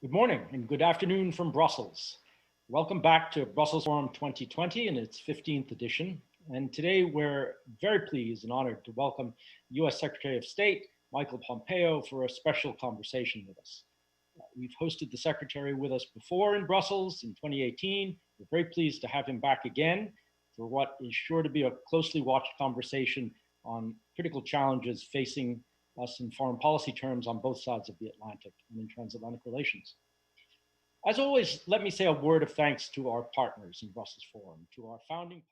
Good morning and good afternoon from Brussels. Welcome back to Brussels Forum 2020 in its 15th edition. And today we're very pleased and honored to welcome US Secretary of State, Michael Pompeo, for a special conversation with us. We've hosted the Secretary with us before in Brussels in 2018. We're very pleased to have him back again for what is sure to be a closely watched conversation on critical challenges facing us in foreign policy terms on both sides of the Atlantic and in transatlantic relations. As always, let me say a word of thanks to our partners in Brussels Forum, to our founding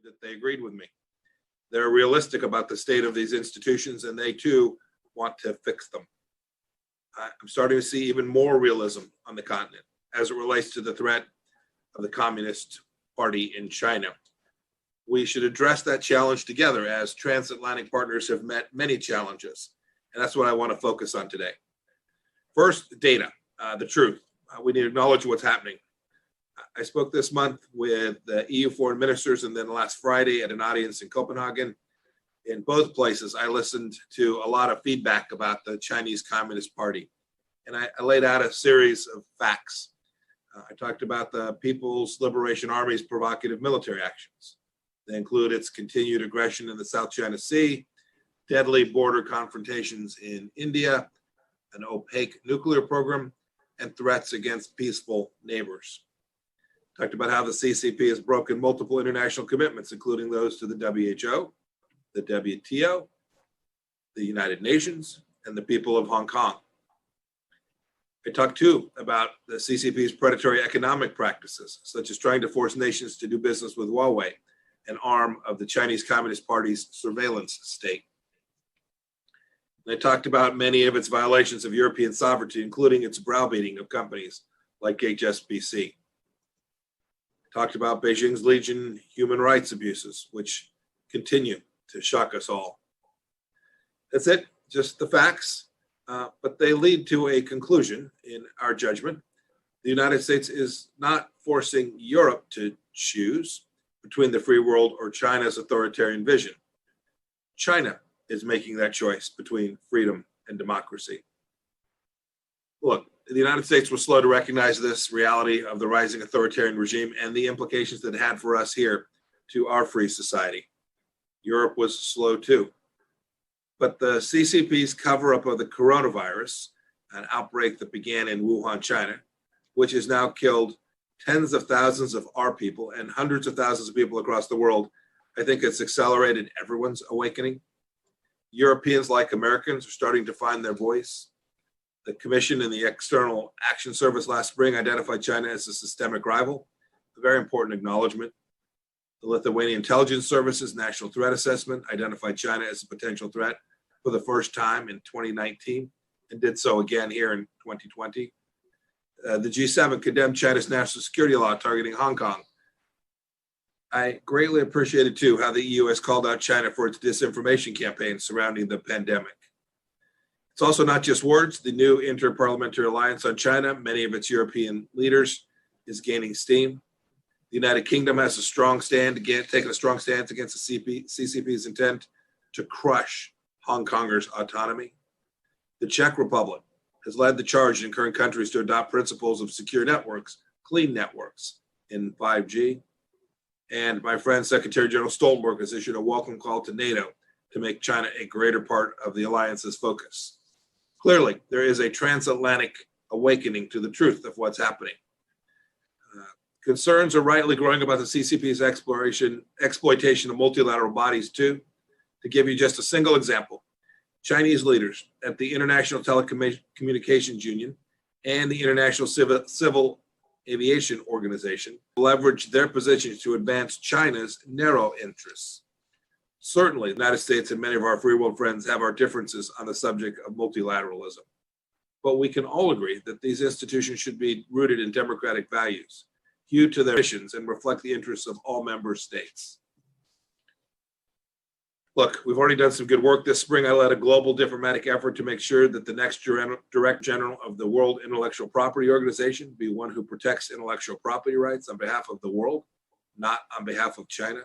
that they agreed with me. They're realistic about the state of these institutions, and they too want to fix them. I'm starting to see even more realism on the continent as it relates to the threat of the Communist Party in China. We should address that challenge together, as transatlantic partners have met many challenges, and that's what I want to focus on today. First, data, the truth. We need to acknowledge what's happening. I spoke this month with the EU foreign ministers and then last Friday at an audience in Copenhagen. In both places, I listened to a lot of feedback about the Chinese Communist Party. And I laid out a series of facts. I talked about the People's Liberation Army's provocative military actions. They include its continued aggression in the South China Sea, deadly border confrontations in India, an opaque nuclear program, and threats against peaceful neighbors. Talked about how the CCP has broken multiple international commitments, including those to the WHO, the WTO, the United Nations, and the people of Hong Kong. I talked too about the CCP's predatory economic practices, such as trying to force nations to do business with Huawei, an arm of the Chinese Communist Party's surveillance state. And I talked about many of its violations of European sovereignty, including its browbeating of companies like HSBC. Talked about Beijing's Legion human rights abuses, which continue to shock us all. That's it, just the facts, but they lead to a conclusion in our judgment. The United States is not forcing Europe to choose between the free world or China's authoritarian vision. China is making that choice between freedom and democracy. Look, the United States was slow to recognize this reality of the rising authoritarian regime and the implications that it had for us here to our free society. Europe was slow too. But the CCP's cover-up of the coronavirus, an outbreak that began in Wuhan, China, which has now killed tens of thousands of our people and hundreds of thousands of people across the world, I think it's accelerated everyone's awakening. Europeans, like Americans, are starting to find their voice. The Commission and the External Action Service last spring identified China as a systemic rival, a very important acknowledgement. The Lithuanian Intelligence Service's National Threat Assessment identified China as a potential threat for the first time in 2019 and did so again here in 2020. The G7 condemned China's national security law targeting Hong Kong. I greatly appreciated too how the EU has called out China for its disinformation campaign surrounding the pandemic. It's also not just words. The new Interparliamentary Alliance on China, many of its European leaders, is gaining steam. The United Kingdom has taken a strong stance against the CCP's intent to crush Hong Kongers' autonomy. The Czech Republic has led the charge in current countries to adopt principles of secure networks, clean networks in 5G. And my friend, Secretary General Stoltenberg, has issued a welcome call to NATO to make China a greater part of the alliance's focus. Clearly, there is a transatlantic awakening to the truth of what's happening. Concerns are rightly growing about the CCP's exploitation of multilateral bodies too. To give you just a single example, Chinese leaders at the International Telecommunications Union and the International Civil Aviation Organization leverage their positions to advance China's narrow interests. Certainly, the United States and many of our free world friends have our differences on the subject of multilateralism. But we can all agree that these institutions should be rooted in democratic values, hew to their missions, and reflect the interests of all member states. Look, we've already done some good work this spring. I led a global diplomatic effort to make sure that the next Director General of the World Intellectual Property Organization be one who protects intellectual property rights on behalf of the world, not on behalf of China.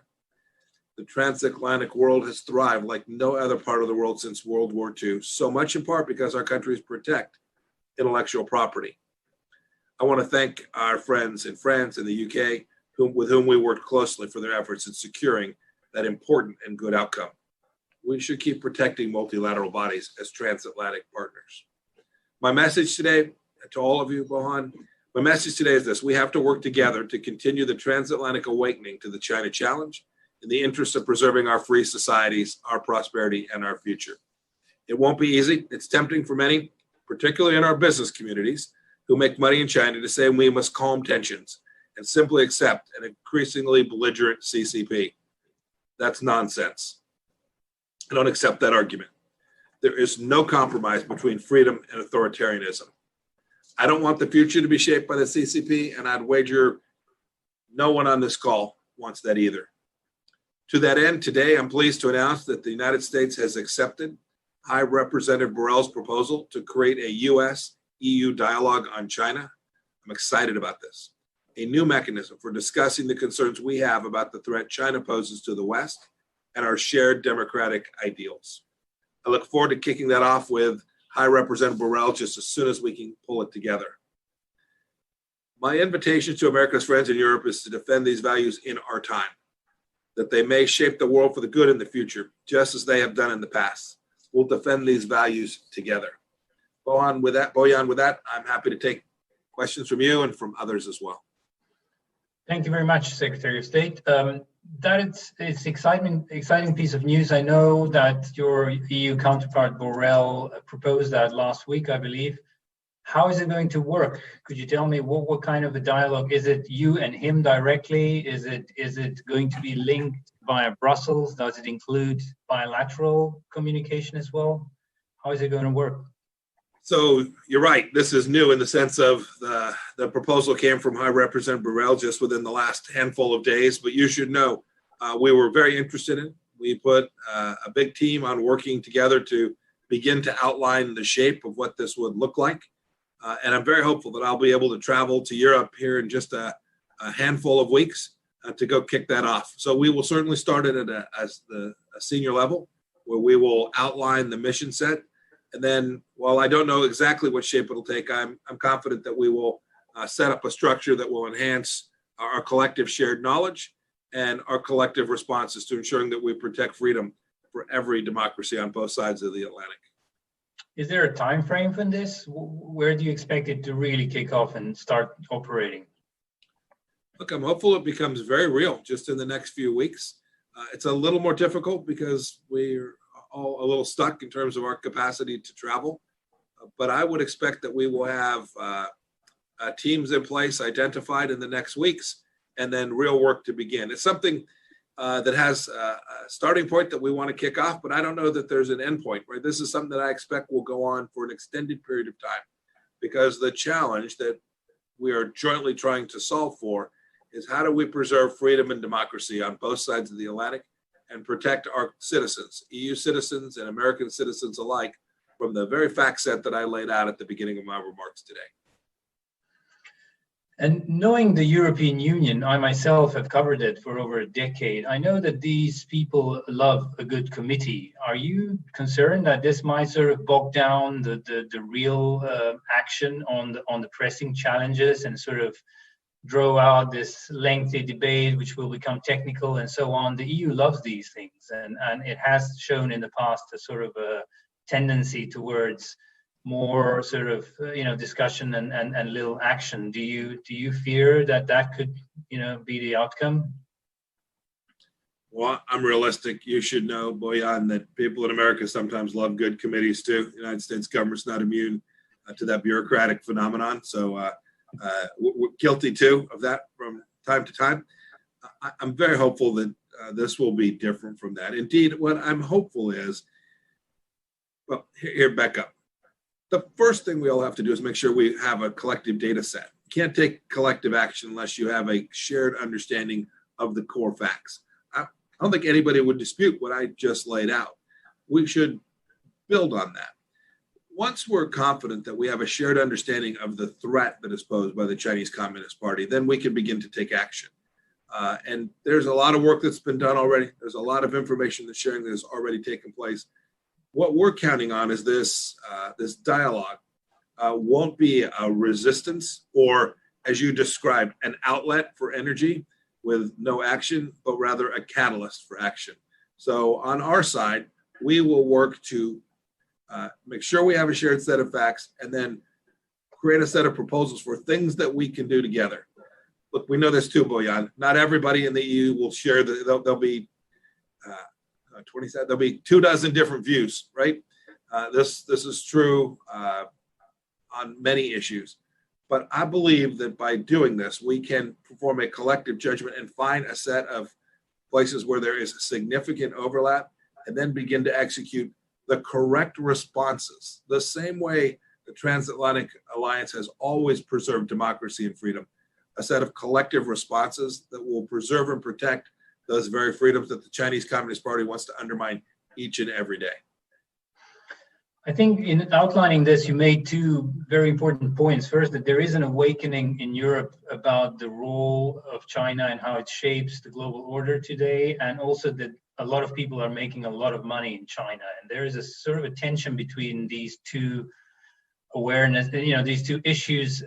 The transatlantic world has thrived like no other part of the world since World War II, so much in part because our countries protect intellectual property. I want to thank our friends in France and the UK, with whom we worked closely for their efforts in securing that important and good outcome. We should keep protecting multilateral bodies as transatlantic partners. My message today to all of you, Bohan, my message today is this: we have to work together to continue the transatlantic awakening to the China challenge in the interest of preserving our free societies, our prosperity, and our future. It won't be easy. It's tempting for many, particularly in our business communities, who make money in China, to say we must calm tensions and simply accept an increasingly belligerent CCP. That's nonsense. I don't accept that argument. There is no compromise between freedom and authoritarianism. I don't want the future to be shaped by the CCP, and I'd wager no one on this call wants that either. To that end, today I'm pleased to announce that the United States has accepted High Representative Borrell's proposal to create a U.S.-EU dialogue on China. I'm excited about this. A new mechanism for discussing the concerns we have about the threat China poses to the West and our shared democratic ideals. I look forward to kicking that off with High Representative Borrell just as soon as we can pull it together. My invitation to America's friends in Europe is to defend these values in our time, that they may shape the world for the good in the future, just as they have done in the past. We'll defend these values together. Boyan, with that, I'm happy to take questions from you and from others as well. Thank you very much, Secretary of State. It's exciting piece of news. I know that your EU counterpart Borrell proposed that last week, I believe. How is it going to work? Could you tell me what kind of a dialogue? Is it you and him directly? Is it going to be linked via Brussels? Does it include bilateral communication as well? How is it going to work? So you're right. This is new in the sense of the proposal came from High Representative Borrell just within the last handful of days. But you should know we were very interested in it. We put a big team on working together to begin to outline the shape of what this would look like. And I'm very hopeful that I'll be able to travel to Europe here in just a handful of weeks to go kick that off. So we will certainly start it at a senior level, where we will outline the mission set. And then, while I don't know exactly what shape it'll take, I'm confident that we will set up a structure that will enhance our collective shared knowledge and our collective responses to ensuring that we protect freedom for every democracy on both sides of the Atlantic. Is there a time frame for this? Where do you expect it to really kick off and start operating? Look, I'm hopeful it becomes very real just in the next few weeks. It's a little more difficult because we're all a little stuck in terms of our capacity to travel. But I would expect that we will have teams in place identified in the next weeks, and then real work to begin. It's something that has a starting point that we want to kick off, but I don't know that there's an end point, right? This is something that I expect will go on for an extended period of time, because the challenge that we are jointly trying to solve for is how do we preserve freedom and democracy on both sides of the Atlantic and protect our citizens, EU citizens and American citizens alike, from the very fact set that I laid out at the beginning of my remarks today. And knowing the European Union, I myself have covered it for over a decade. I know that these people love a good committee. Are you concerned that this might sort of bog down the real action on the pressing challenges and sort of draw out this lengthy debate, which will become technical and so on? The EU loves these things, and it has shown in the past a sort of a tendency towards more sort of discussion and little action. Do you fear that could be the outcome? Well, I'm realistic. You should know, Boyan, that people in America sometimes love good committees too. The United States government's not immune to that bureaucratic phenomenon. So we're guilty too of that from time to time. I'm very hopeful that this will be different from that. Indeed, what I'm hopeful is, well, here, back up. The first thing we all have to do is make sure we have a collective data set. You can't take collective action unless you have a shared understanding of the core facts. I don't think anybody would dispute what I just laid out. We should build on that. Once we're confident that we have a shared understanding of the threat that is posed by the Chinese Communist Party, then we can begin to take action. And there's a lot of work that's been done already. There's a lot of information that's sharing that has already taken place. What we're counting on is this dialogue won't be a resistance or, as you described, an outlet for energy with no action, but rather a catalyst for action. So on our side, we will work to make sure we have a shared set of facts and then create a set of proposals for things that we can do together. Look, we know this too, Bojan. Not everybody in the EU will share. There'll be 27. There'll be 24 different views, right? This is true on many issues. But I believe that by doing this, we can perform a collective judgment and find a set of places where there is significant overlap, and then begin to execute the correct responses. The same way the Transatlantic Alliance has always preserved democracy and freedom. A set of collective responses that will preserve and protect those very freedoms that the Chinese Communist Party wants to undermine each and every day. I think in outlining this, you made two very important points. First, that there is an awakening in Europe about the role of China and how it shapes the global order today, and also that a lot of people are making a lot of money in China. And there is a sort of a tension between these two awareness, these two issues.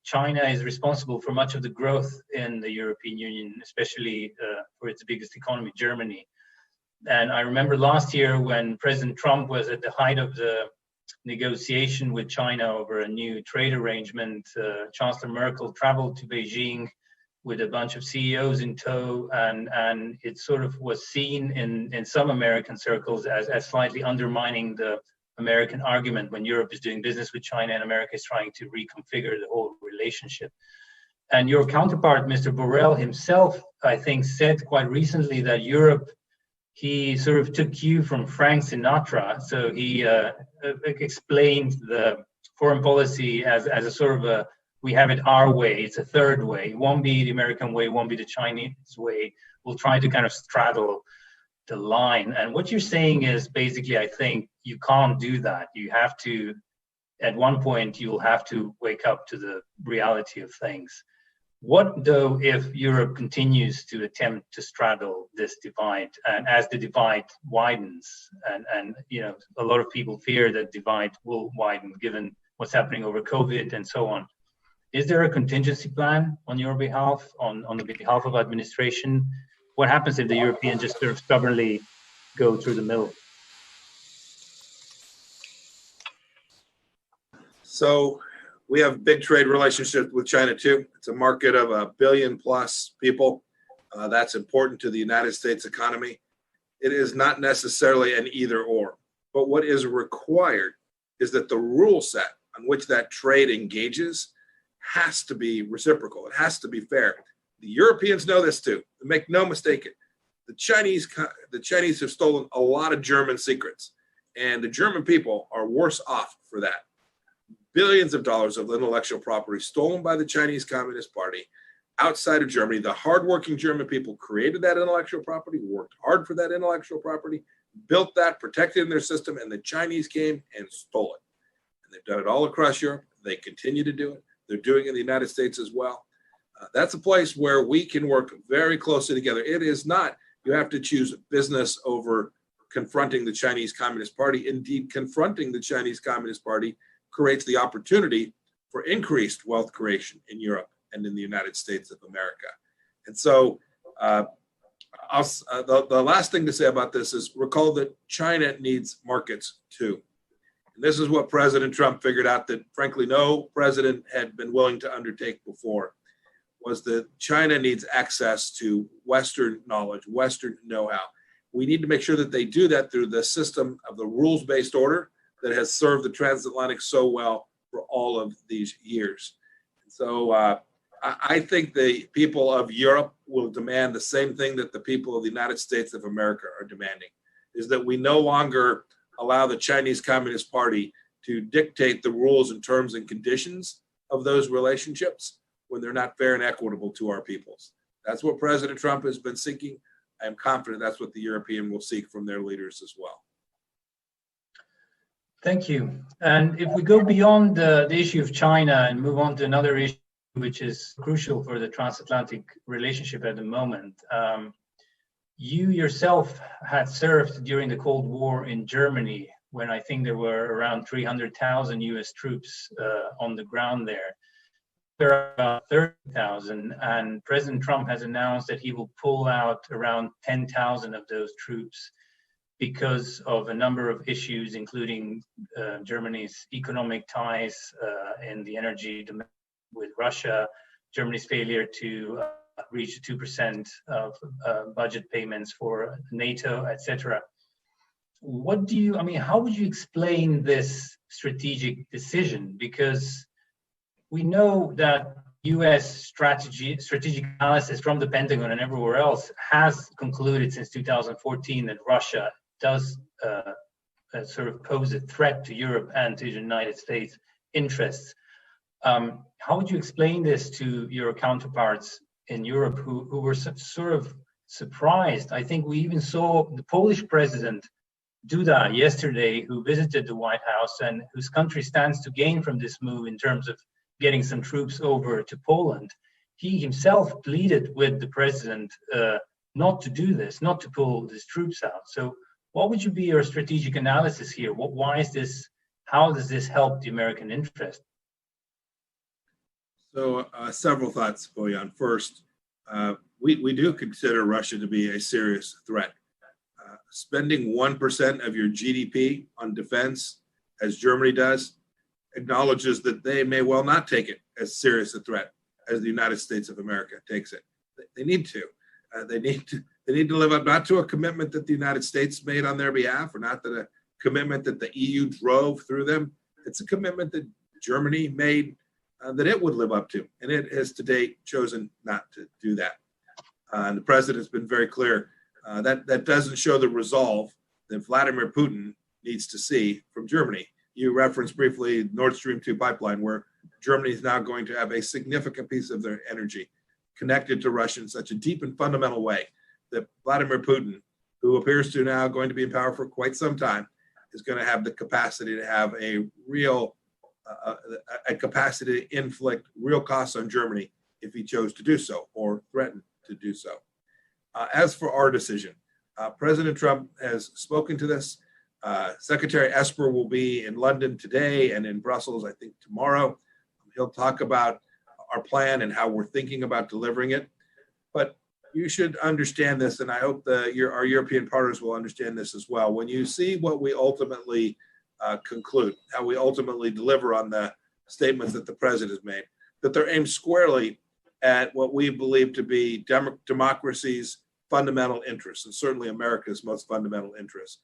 China is responsible for much of the growth in the European Union, especially for its biggest economy, Germany. And I remember last year when President Trump was at the height of the negotiation with China over a new trade arrangement, Chancellor Merkel traveled to Beijing with a bunch of CEOs in tow, and it sort of was seen in some American circles as slightly undermining the American argument when Europe is doing business with China and America is trying to reconfigure the whole relationship. And your counterpart, Mr. Borrell himself, I think, said quite recently that Europe, he sort of took cue from Frank Sinatra. So he explained the foreign policy as a sort of a, we have it our way, it's a third way. It won't be the American way, it won't be the Chinese way. We'll try to kind of straddle the line. And what you're saying is basically, I think you can't do that. You have to, at one point, you'll have to wake up to the reality of things. What though if Europe continues to attempt to straddle this divide, and as the divide widens, and a lot of people fear that divide will widen given what's happening over COVID and so on. Is there a contingency plan on your behalf, on the behalf of administration? What happens if the Europeans just sort of stubbornly go through the middle? So we have big trade relationships with China too. It's a market of 1 billion plus people. That's important to the United States economy. It is not necessarily an either or, but what is required is that the rule set on which that trade engages has to be reciprocal. It has to be fair. The Europeans know this too. Make no mistake it. The Chinese have stolen a lot of German secrets, and the German people are worse off for that. Billions of dollars of intellectual property stolen by the Chinese Communist Party outside of Germany. The hardworking German people created that intellectual property, worked hard for that intellectual property, built that, protected it in their system, and the Chinese came and stole it. And they've done it all across Europe. They continue to do it. They're doing it in the United States as well. That's a place where we can work very closely together. It is not, you have to choose business over confronting the Chinese Communist Party. Indeed, confronting the Chinese Communist Party creates the opportunity for increased wealth creation in Europe and in the United States of America. And so the last thing to say about this is recall that China needs markets too. And this is what President Trump figured out that frankly no president had been willing to undertake before, was that China needs access to Western knowledge, Western know-how. We need to make sure that they do that through the system of the rules-based order that has served the transatlantic so well for all of these years. So I think the people of Europe will demand the same thing that the people of the United States of America are demanding, is that we no longer allow the Chinese Communist Party to dictate the rules and terms and conditions of those relationships when they're not fair and equitable to our peoples. That's what President Trump has been seeking. I am confident that's what the European will seek from their leaders as well. Thank you. And if we go beyond the issue of China and move on to another issue, which is crucial for the transatlantic relationship at the moment, you yourself had served during the Cold War in Germany, when I think there were around 300,000 US troops on the ground there. There are about 30,000, and President Trump has announced that he will pull out around 10,000 of those troops because of a number of issues, including Germany's economic ties in the energy demand with Russia, Germany's failure to reach 2% of budget payments for NATO, etc. What do you, I mean, how would you explain this strategic decision? Because we know that US strategic analysis from the Pentagon and everywhere else has concluded since 2014 that Russia does sort of pose a threat to Europe and to the United States interests. How would you explain this to your counterparts in Europe who were sort of surprised? I think we even saw the Polish president Duda yesterday, who visited the White House and whose country stands to gain from this move in terms of getting some troops over to Poland. He himself pleaded with the president not to do this, not to pull these troops out. So what would you be your strategic analysis here? Why is this? How does this help the American interest? So several thoughts, Bojan. First, we do consider Russia to be a serious threat. Spending 1% of your GDP on defense, as Germany does, acknowledges that they may well not take it as serious a threat as the United States of America takes it. They need to. They need to live up not to a commitment that the United States made on their behalf, or not that a commitment that the EU drove through them. It's a commitment that Germany made that it would live up to, and it has to date chosen not to do that. And the president has been very clear that doesn't show the resolve that Vladimir Putin needs to see from Germany. You referenced briefly Nord Stream 2 pipeline, where Germany is now going to have a significant piece of their energy connected to Russia in such a deep and fundamental way that Vladimir Putin, who appears to now going to be in power for quite some time, is going to have the capacity to have a real a capacity to inflict real costs on Germany if he chose to do so or threatened to do so. As for our decision, President Trump has spoken to this. Secretary Esper will be in London today and in Brussels, I think, tomorrow. He'll talk about our plan and how we're thinking about delivering it. But you should understand this, and I hope our European partners will understand this as well. When you see what we ultimately conclude, how we ultimately deliver on the statements that the president has made, that they're aimed squarely at what we believe to be democracy's fundamental interests, and certainly America's most fundamental interests.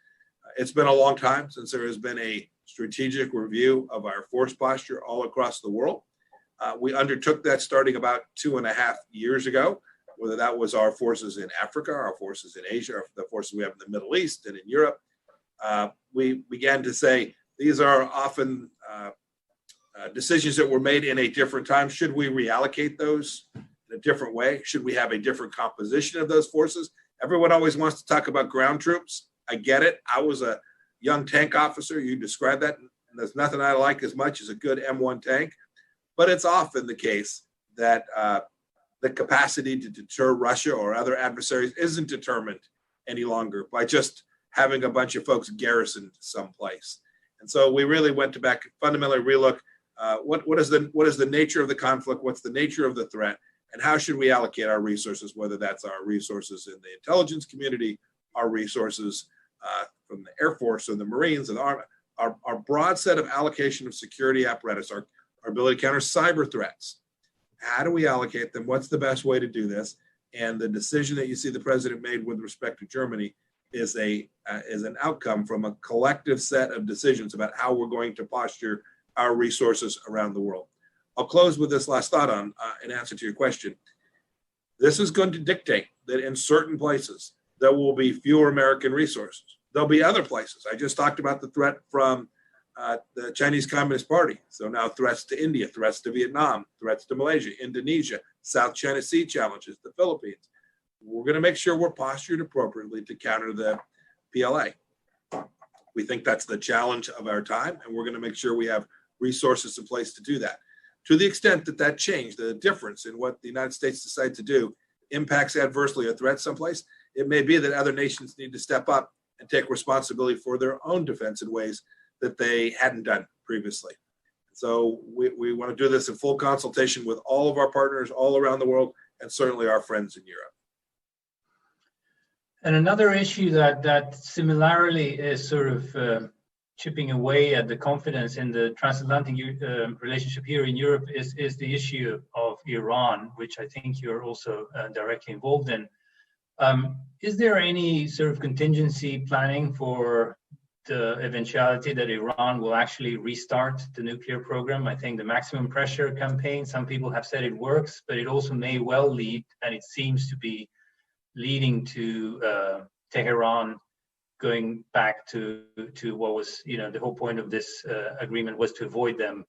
It's been a long time since there has been a strategic review of our force posture all across the world. We undertook that starting about 2.5 years ago, whether that was our forces in Africa, our forces in Asia, or the forces we have in the Middle East and in Europe. We began to say these are often decisions that were made in a different time. Should we reallocate those in a different way? Should we have a different composition of those forces? Everyone always wants to talk about ground troops. I get it. I was a young tank officer. You described that. And there's nothing I like as much as a good M1 tank. But it's often the case that the capacity to deter Russia or other adversaries isn't determined any longer by just having a bunch of folks garrisoned someplace. And so we really went to back and fundamentally relook what is the nature of the conflict, what's the nature of the threat, and how should we allocate our resources, whether that's our resources in the intelligence community, our resources from the Air Force and the Marines and the Army, our broad set of allocation of security apparatus, our ability to counter cyber threats. How do we allocate them? What's the best way to do this? And the decision that you see the president made with respect to Germany is an outcome from a collective set of decisions about how we're going to posture our resources around the world. I'll close with this last thought on in answer to your question. This is going to dictate that in certain places there will be fewer American resources. There'll be other places. I just talked about the threat from the Chinese Communist Party. So now threats to India, threats to Vietnam, threats to Malaysia, Indonesia, South China Sea challenges, the Philippines. We're going to make sure we're postured appropriately to counter the PLA. We think that's the challenge of our time, and we're going to make sure we have resources in place to do that. To the extent that that change, the difference in what the United States decides to do impacts adversely a threat someplace, it may be that other nations need to step up and take responsibility for their own defense in ways that they hadn't done previously. So we want to do this in full consultation with all of our partners all around the world, and certainly our friends in Europe. And another issue that similarly is sort of chipping away at the confidence in the transatlantic relationship here in Europe is the issue of Iran, which I think you're also directly involved in. Is there any sort of contingency planning for the eventuality that Iran will actually restart the nuclear program? I think the maximum pressure campaign, some people have said it works, but it also may well lead, and it seems to be leading to Tehran going back to what was, the whole point of this agreement was to avoid them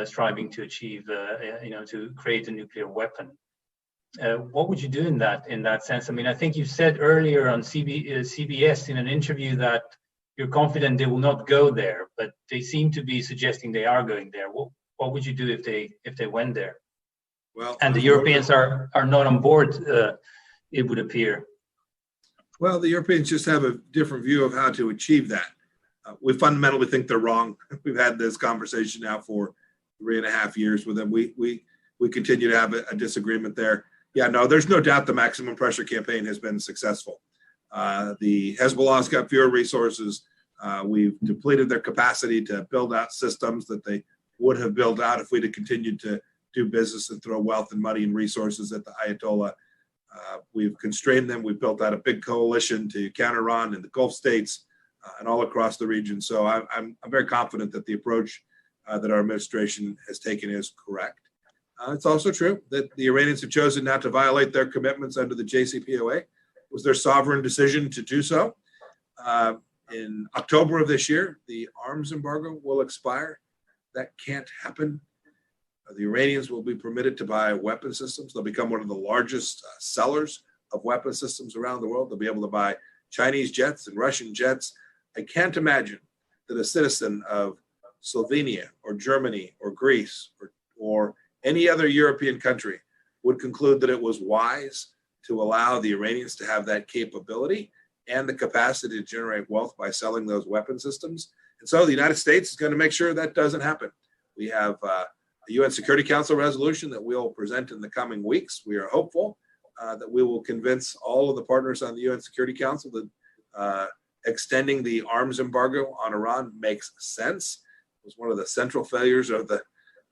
striving to achieve, to create a nuclear weapon. What would you do in that sense? I mean, I think you said earlier on CBS in an interview that you're confident they will not go there, but they seem to be suggesting they are going there. What would you do if they went there? Well, and the Europeans are not on board, it would appear. Well, the Europeans just have a different view of how to achieve that. We fundamentally think they're wrong. We've had this conversation now for 3.5 years with them. We continue to have a disagreement there. Yeah, no, there's no doubt the maximum pressure campaign has been successful. The Hezbollah's got fewer resources. We've depleted their capacity to build out systems that they would have built out if we'd have continued to do business and throw wealth and money and resources at the Ayatollah. We've constrained them. We've built out a big coalition to counter Iran in the Gulf states and all across the region. So I'm very confident that the approach that our administration has taken is correct. It's also true that the Iranians have chosen not to violate their commitments under the JCPOA. It was their sovereign decision to do so. In October of this year, the arms embargo will expire. That can't happen. The Iranians will be permitted to buy weapon systems. They'll become one of the largest sellers of weapon systems around the world. They'll be able to buy Chinese jets and Russian jets. I can't imagine that a citizen of Slovenia or Germany or Greece or any other European country would conclude that it was wise to allow the Iranians to have that capability and the capacity to generate wealth by selling those weapon systems. And so the United States is going to make sure that doesn't happen. We have a UN Security Council resolution that we'll present in the coming weeks. We are hopeful that we will convince all of the partners on the UN Security Council that extending the arms embargo on Iran makes sense. It was one of the central failures of the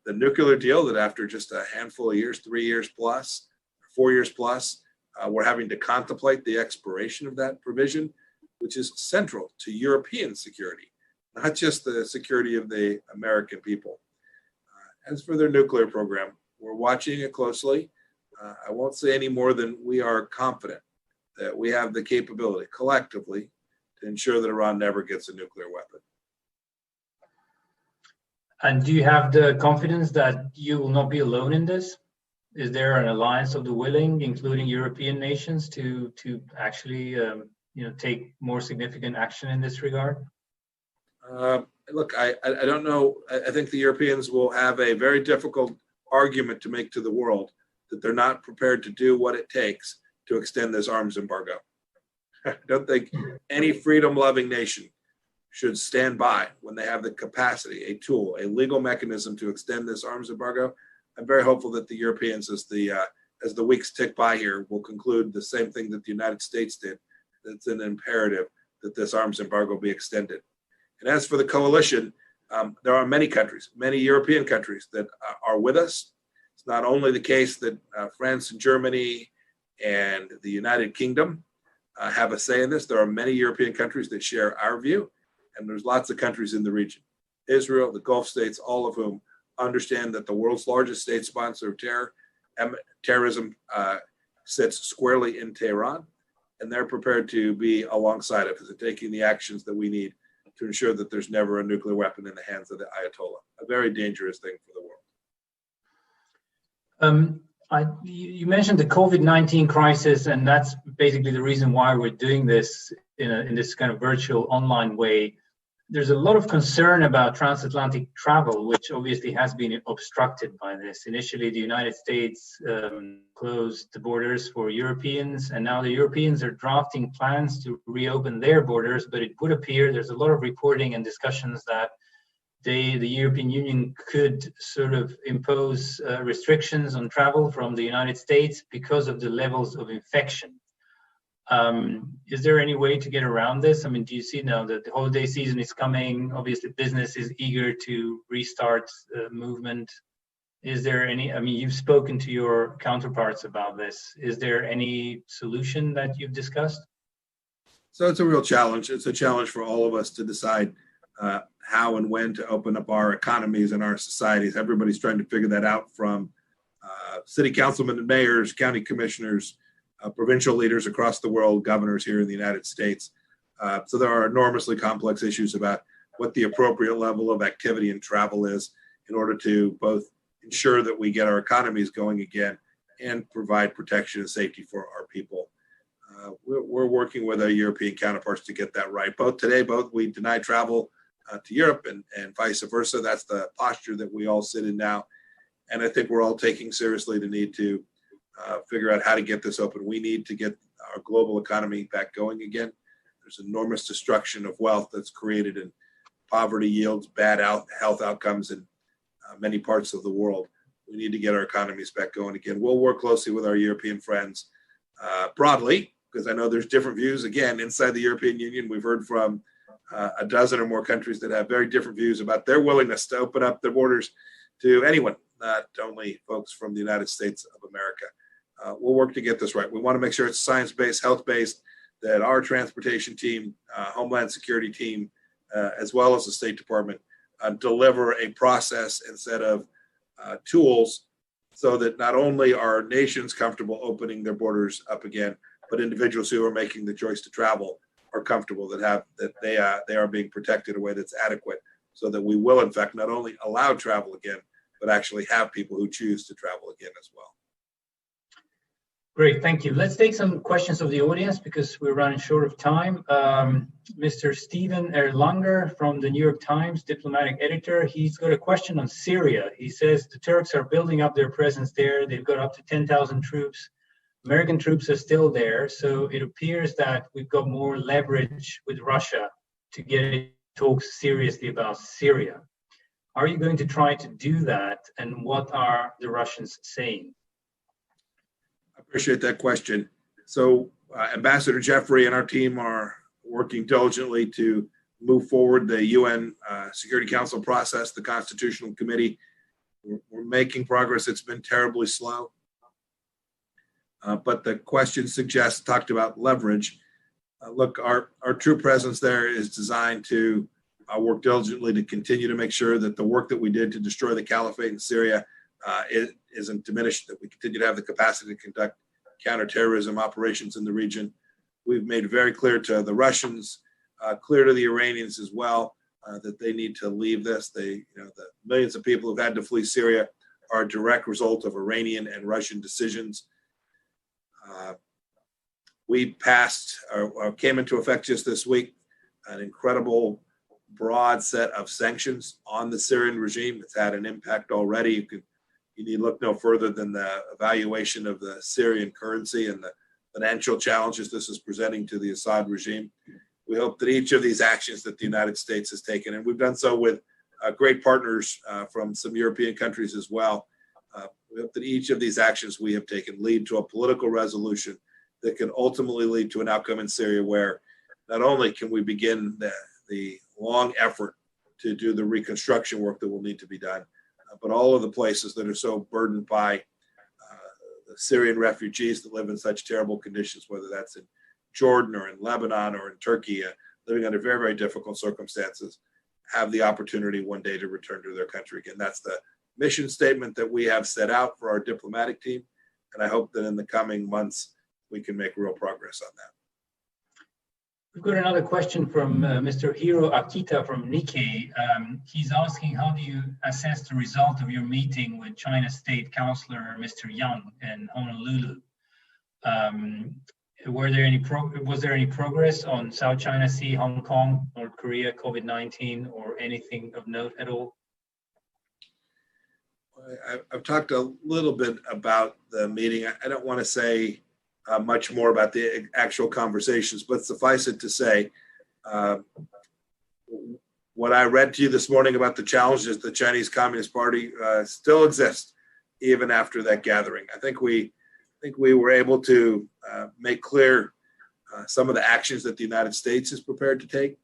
nuclear deal, that after just a handful of years, 3 years plus, 4 years plus, we're having to contemplate the expiration of that provision, which is central to European security, not just the security of the American people. As for their nuclear program, we're watching it closely. I won't say any more than we are confident that we have the capability collectively to ensure that Iran never gets a nuclear weapon. And do you have the confidence that you will not be alone in this? Is there an alliance of the willing, including European nations, to actually take more significant action in this regard? Look, I don't know. I think the Europeans will have a very difficult argument to make to the world that they're not prepared to do what it takes to extend this arms embargo. I don't think any freedom-loving nation should stand by when they have the capacity, a tool, a legal mechanism to extend this arms embargo. I'm very hopeful that the Europeans, as the weeks tick by here, will conclude the same thing that the United States did. It's an imperative that this arms embargo be extended. And as for the coalition, there are many countries, many European countries that are with us. It's not only the case that France and Germany and the United Kingdom have a say in this. There are many European countries that share our view, and there's lots of countries in the region. Israel, the Gulf states, all of whom understand that the world's largest state sponsor of terrorism sits squarely in Tehran, and they're prepared to be alongside of us and taking the actions that we need to ensure that there's never a nuclear weapon in the hands of the Ayatollah, a very dangerous thing for the world. You mentioned the COVID-19 crisis, and that's basically the reason why we're doing this in this kind of virtual online way. There's a lot of concern about transatlantic travel, which obviously has been obstructed by this. Initially, the United States closed the borders for Europeans, and now the Europeans are drafting plans to reopen their borders, but it would appear there's a lot of reporting and discussions that the European Union could sort of impose restrictions on travel from the United States because of the levels of infection. Is there any way to get around this? I mean, do you see now that the holiday season is coming? Obviously, business is eager to restart movement. Is there any, I mean, you've spoken to your counterparts about this. Is there any solution that you've discussed? So it's a real challenge. It's a challenge for all of us to decide how and when to open up our economies and our societies. Everybody's trying to figure that out, from city councilmen and mayors, county commissioners, provincial leaders across the world, governors here in the United States. So there are enormously complex issues about what the appropriate level of activity and travel is in order to both ensure that we get our economies going again and provide protection and safety for our people. We're working with our European counterparts to get that right. Both we deny travel to Europe and vice versa. That's the posture that we all sit in now. And I think we're all taking seriously the need to figure out how to get this open. We need to get our global economy back going again. There's enormous destruction of wealth that's created, and poverty yields bad health outcomes in many parts of the world. We need to get our economies back going again. We'll work closely with our European friends broadly, because I know there's different views. Again, inside the European Union, we've heard from a dozen or more countries that have very different views about their willingness to open up their borders to anyone, not only folks from the United States of America. We'll work to get this right. We want to make sure it's science-based, health-based, that our transportation team, Homeland Security team, as well as the State Department, deliver a process and set of tools so that not only are nations comfortable opening their borders up again, but individuals who are making the choice to travel are comfortable that they are being protected in a way that's adequate, so that we will, in fact, not only allow travel again, but actually have people who choose to travel again as well. Great, thank you. Let's take some questions of the audience because we're running short of time. Mr. Steven Erlanger from the New York Times, diplomatic editor, he's got a question on Syria. He says the Turks are building up their presence there. They've got up to 10,000 troops. American troops are still there. So it appears that we've got more leverage with Russia to get talks seriously about Syria. Are you going to try to do that? And what are the Russians saying? I appreciate that question. So Ambassador Jeffrey and our team are working diligently to move forward the UN Security Council process, the Constitutional Committee. We're making progress. It's been terribly slow. But the question talked about leverage. Look, our troop presence there is designed to work diligently to continue to make sure that the work that we did to destroy the caliphate in Syria isn't diminished, that we continue to have the capacity to conduct counterterrorism operations in the region. We've made very clear to the Russians, clear to the Iranians as well, that they need to leave this. The millions of people who've had to flee Syria are a direct result of Iranian and Russian decisions. We passed or came into effect just this week an incredible broad set of sanctions on the Syrian regime. It's had an impact already. You need look no further than the evaluation of the Syrian currency and the financial challenges this is presenting to the Assad regime. We hope that each of these actions that the United States has taken, and we've done so with great partners from some European countries as well, we hope that each of these actions we have taken lead to a political resolution that can ultimately lead to an outcome in Syria where not only can we begin the long effort to do the reconstruction work that will need to be done, but all of the places that are so burdened by the Syrian refugees that live in such terrible conditions, whether that's in Jordan or in Lebanon or in Turkey, living under very, very difficult circumstances, have the opportunity one day to return to their country again. That's the mission statement that we have set out for our diplomatic team. And I hope that in the coming months, we can make real progress on that. We've got another question from Mr. Hiro Akita from Nikkei. He's asking, how do you assess the result of your meeting with China State Councilor Mr. Yang in Honolulu? Was there any progress on South China Sea, Hong Kong, North Korea, COVID-19, or anything of note at all? I've talked a little bit about the meeting. I don't want to say much more about the actual conversations, but suffice it to say, what I read to you this morning about the challenges the Chinese Communist Party still exist even after that gathering. I think we were able to make clear some of the actions that the United States is prepared to take.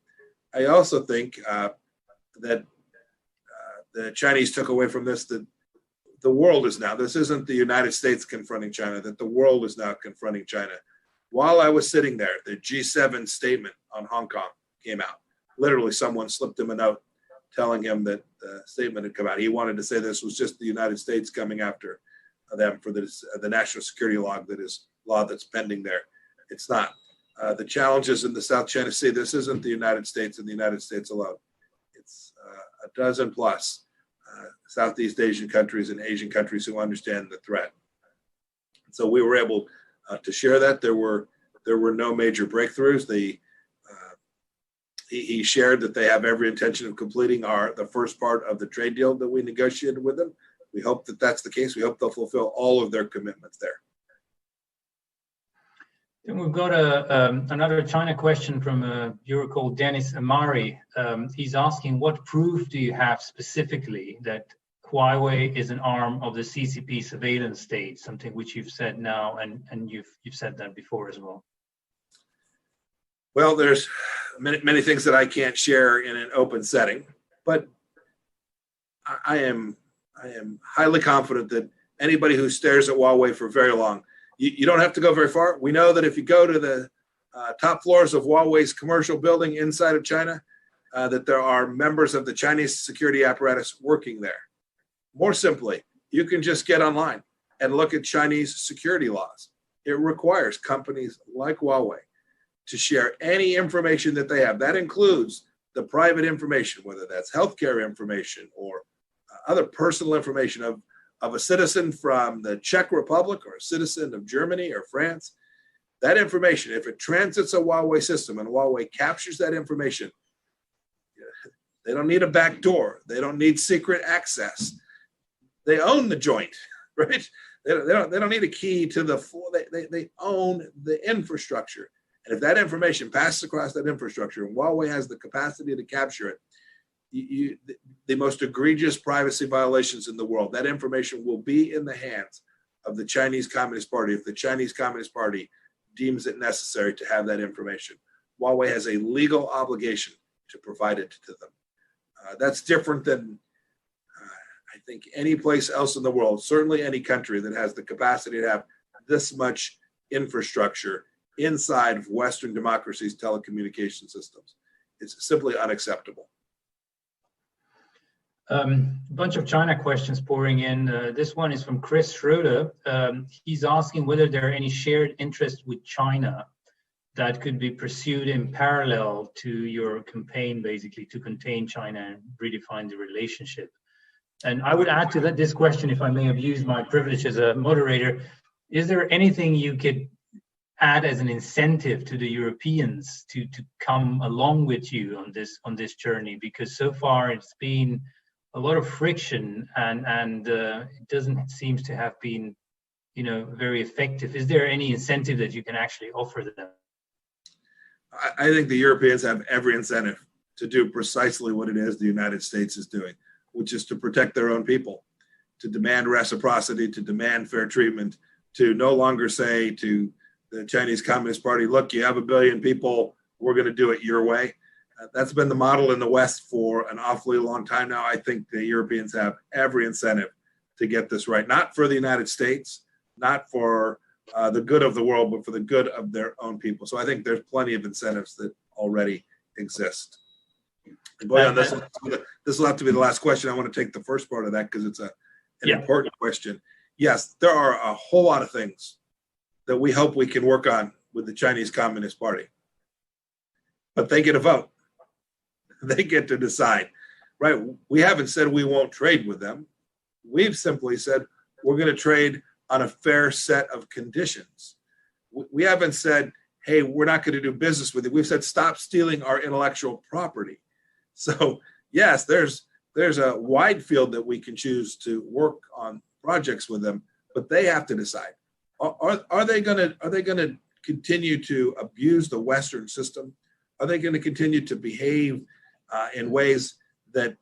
I also think that the Chinese took away from this that the world is now, this isn't the United States confronting China, that the world is now confronting China. While I was sitting there, the G7 statement on Hong Kong came out. Literally, someone slipped him a note telling him that the statement had come out. He wanted to say this was just the United States coming after them for the national security law that's pending there. It's not. The challenges in the South China Sea, this isn't the United States and the United States alone. It's a dozen plus Southeast Asian countries and Asian countries who understand the threat. So we were able to share that. There were no major breakthroughs. He shared that they have every intention of completing the first part of the trade deal that we negotiated with them. We hope that that's the case. We hope they'll fulfill all of their commitments there. Then we've got another China question from a viewer called Dennis Amari. He's asking, what proof do you have specifically that Huawei is an arm of the CCP surveillance state, something which you've said now, and you've said that before as well? Well, there's many things that I can't share in an open setting, but I am highly confident that anybody who stares at Huawei for very long, you don't have to go very far. We know that if you go to the top floors of Huawei's commercial building inside of China, that there are members of the Chinese security apparatus working there. More simply, you can just get online and look at Chinese security laws. It requires companies like Huawei to share any information that they have. That includes the private information, whether that's healthcare information or other personal information of a citizen from the Czech Republic or a citizen of Germany or France. That information, if it transits a Huawei system and Huawei captures that information, they don't need a back door. They don't need secret access. They own the joint, right? They don't need a key to the floor. They own the infrastructure. And if that information passes across that infrastructure and Huawei has the capacity to capture it, the most egregious privacy violations in the world, that information will be in the hands of the Chinese Communist Party if the Chinese Communist Party deems it necessary to have that information. Huawei has a legal obligation to provide it to them. That's different than, I think, any place else in the world, certainly any country that has the capacity to have this much infrastructure inside of Western democracies' telecommunication systems. It's simply unacceptable. A bunch of China questions pouring in. This one is from Chris Schroeder. He's asking whether there are any shared interests with China that could be pursued in parallel to your campaign, basically, to contain China and redefine the relationship. And I would add to that this question, if I may have used my privilege as a moderator, is there anything you could add as an incentive to the Europeans to come along with you on this journey? Because so far it's been a lot of friction and it doesn't seem to have been, very effective. Is there any incentive that you can actually offer them? I think the Europeans have every incentive to do precisely what it is the United States is doing, which is to protect their own people, to demand reciprocity, to demand fair treatment, to no longer say to the Chinese Communist Party, look, you have 1 billion people, we're going to do it your way. That's been the model in the West for an awfully long time now. I think the Europeans have every incentive to get this right, not for the United States, not for the good of the world, but for the good of their own people. So I think there's plenty of incentives that already exist. And Boyan, this will have to be the last question. I want to take the first part of that because it's an important question. Yes, there are a whole lot of things that we hope we can work on with the Chinese Communist Party. But they get a vote. They get to decide, right? We haven't said we won't trade with them. We've simply said we're going to trade on a fair set of conditions. We haven't said, hey, we're not going to do business with you. We've said, stop stealing our intellectual property. So yes, there's a wide field that we can choose to work on projects with them, but they have to decide. Are they going to continue to abuse the Western system? Are they going to continue to behave in ways that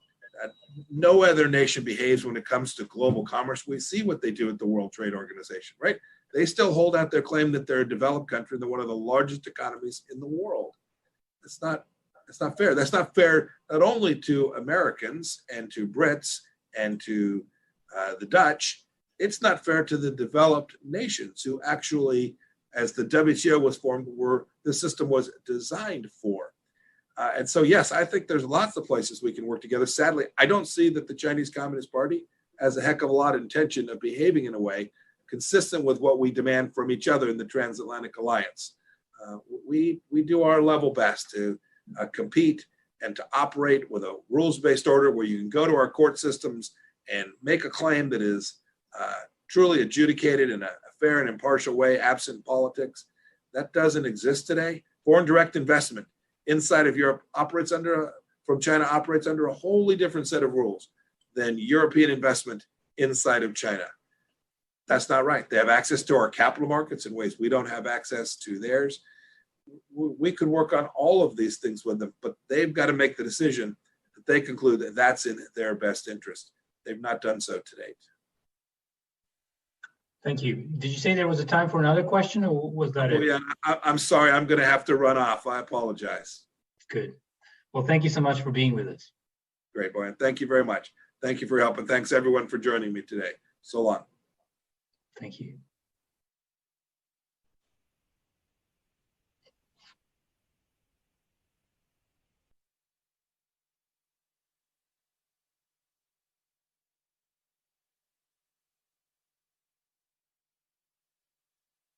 no other nation behaves when it comes to global commerce? We see what they do at the World Trade Organization, right? They still hold out their claim that they're a developed country and they're one of the largest economies in the world. It's not fair. That's not fair not only to Americans and to Brits and to the Dutch. It's not fair to the developed nations who actually, as the WTO was formed, the system was designed for. And so, yes, I think there's lots of places we can work together. Sadly, I don't see that the Chinese Communist Party has a heck of a lot of intention of behaving in a way consistent with what we demand from each other in the transatlantic alliance. We do our level best to compete and to operate with a rules-based order where you can go to our court systems and make a claim that is truly adjudicated in a fair and impartial way, absent politics. That doesn't exist today. Foreign direct investment inside of Europe from China operates under a wholly different set of rules than European investment inside of China. That's not right. They have access to our capital markets in ways we don't have access to theirs. We could work on all of these things with them, but they've got to make the decision that they conclude that that's in their best interest. They've not done so to date. Thank you. Did you say there was a time for another question, or was that it? Yeah, I'm sorry. I'm going to have to run off. I apologize. Good. Well, thank you so much for being with us. Great, Boyan. Thank you very much. Thank you for your help, and thanks everyone for joining me today. So long. Thank you.